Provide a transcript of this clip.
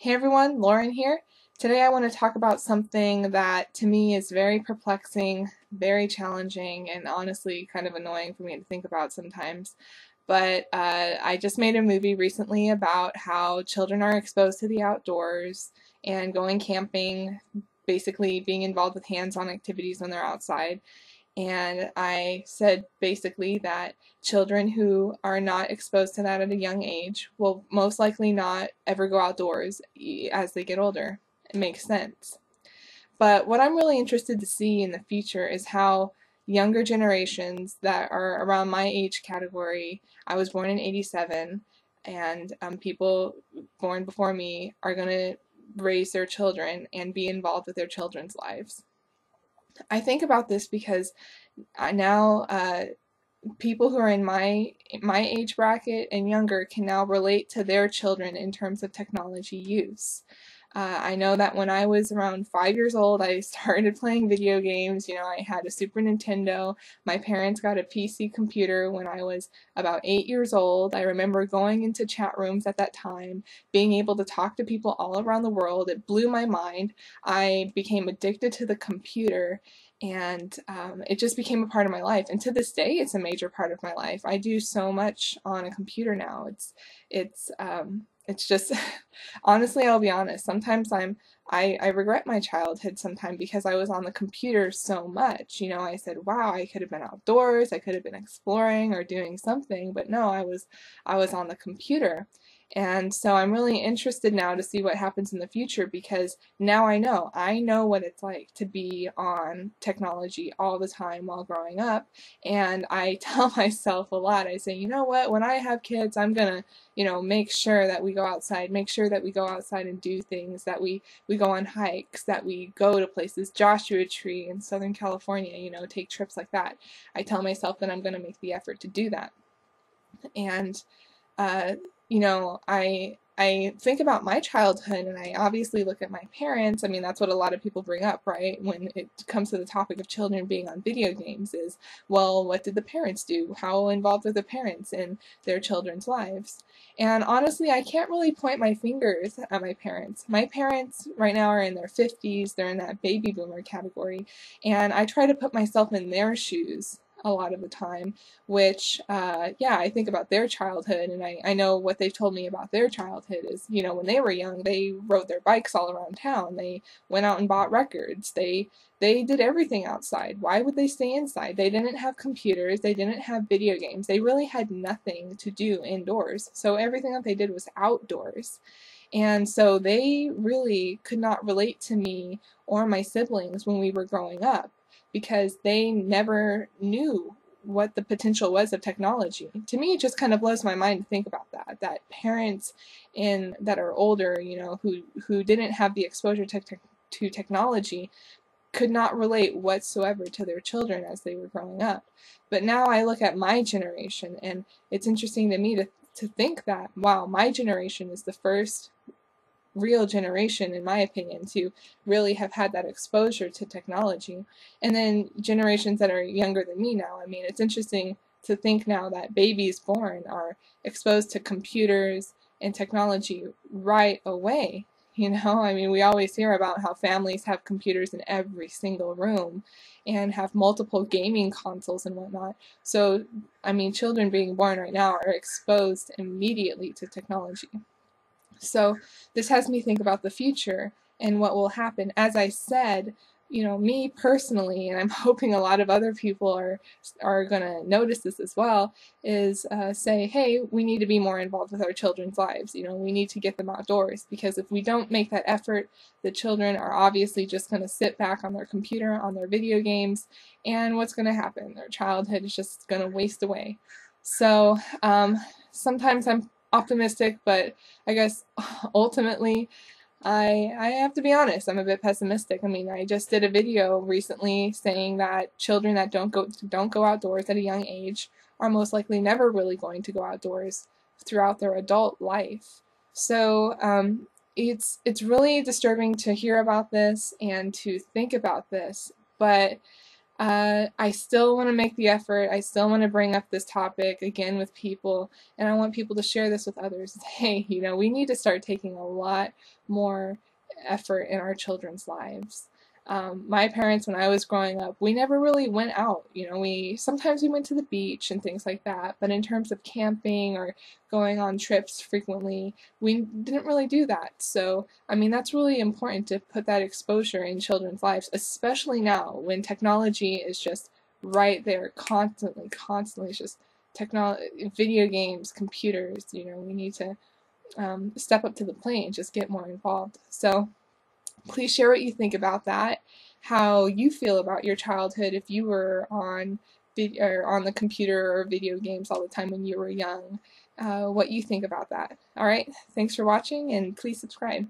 Hey everyone, Lauren here. Today I want to talk about something that to me is very perplexing, very challenging, and honestly kind of annoying for me to think about sometimes. But I just made a movie recently about how children are exposed to the outdoors and going camping, basically being involved with hands-on activities when they're outside. And I said basically that children who are not exposed to that at a young age will most likely not ever go outdoors as they get older. It makes sense. But what I'm really interested to see in the future is how younger generations that are around my age category, I was born in '87, and people born before me are going to raise their children and be involved with their children's lives. I think about this because now people who are in my age bracket and younger can now relate to their children in terms of technology use. I know that when I was around 5 years old, I started playing video games. I had a Super Nintendo. My parents got a PC computer when I was about 8 years old. I remember going into chat rooms at that time, being able to talk to people all around the world. It blew my mind. I became addicted to the computer, and it just became a part of my life. And to this day, it's a major part of my life. I do so much on a computer now. It's just honestly, I'll be honest. Sometimes I regret my childhood sometimes because I was on the computer so much. I said, wow, I could have been outdoors, I could have been exploring or doing something, but no, I was on the computer. And so I'm really interested now to see what happens in the future because now I know what it's like to be on technology all the time while growing up. And I tell myself a lot. I say, you know what, when I have kids, I'm gonna make sure that we go outside, make sure that we go outside and do things, that we go on hikes, that we go to places, Joshua Tree in Southern California, take trips like that. I tell myself that I'm going to make the effort to do that. And uh, I think about my childhood and I obviously look at my parents. I mean, that's what a lot of people bring up, right? When it comes to the topic of children being on video games is, well, what did the parents do? How involved are the parents in their children's lives? And honestly, I can't really point my fingers at my parents. My parents right now are in their 50s. They're in that baby boomer category. And I try to put myself in their shoes a lot of the time, which, yeah, I think about their childhood, and I know what they've told me about their childhood is, when they were young, they rode their bikes all around town. They went out and bought records. They did everything outside. Why would they stay inside? They didn't have computers. They didn't have video games. They really had nothing to do indoors. So everything that they did was outdoors. And so they really could not relate to me or my siblings when we were growing up because they never knew what the potential was of technology. To me, it just kind of blows my mind to think about that parents that are older, who didn't have the exposure to technology could not relate whatsoever to their children as they were growing up. But now I look at my generation, and it's interesting to me to think that, wow, my generation is the first real generation, in my opinion, to really have had that exposure to technology. And then generations that are younger than me now, I mean, it's interesting to think now that babies born are exposed to computers and technology right away. I mean, we always hear about how families have computers in every single room and have multiple gaming consoles and whatnot. So, I mean, children being born right now are exposed immediately to technology. So this has me think about the future and what will happen. As I said, me personally, and I'm hoping a lot of other people are going to notice this as well, is say, hey, we need to be more involved with our children's lives. We need to get them outdoors because if we don't make that effort, the children are obviously just going to sit back on their computer, on their video games, and what's going to happen? Their childhood is just going to waste away. So sometimes I'm optimistic, but I guess ultimately I have to be honest, I'm a bit pessimistic. I mean, I just did a video recently saying that children that don't go outdoors at a young age are most likely never really going to go outdoors throughout their adult life. So it's really disturbing to hear about this and to think about this, but I still want to make the effort. I still want to bring up this topic again with people, and I want people to share this with others. Hey, we need to start taking a lot more effort in our children's lives. My parents, when I was growing up, we never really went out. We sometimes we went to the beach and things like that, but in terms of camping or going on trips frequently, we didn't really do that. So, I mean, that's really important to put that exposure in children's lives, especially now when technology is just right there constantly, constantly. It's just technology, video games, computers. We need to step up to the plate and just get more involved. So, please share what you think about that, how you feel about your childhood if you were on or on the computer or video games all the time when you were young, what you think about that. All right, thanks for watching, and please subscribe.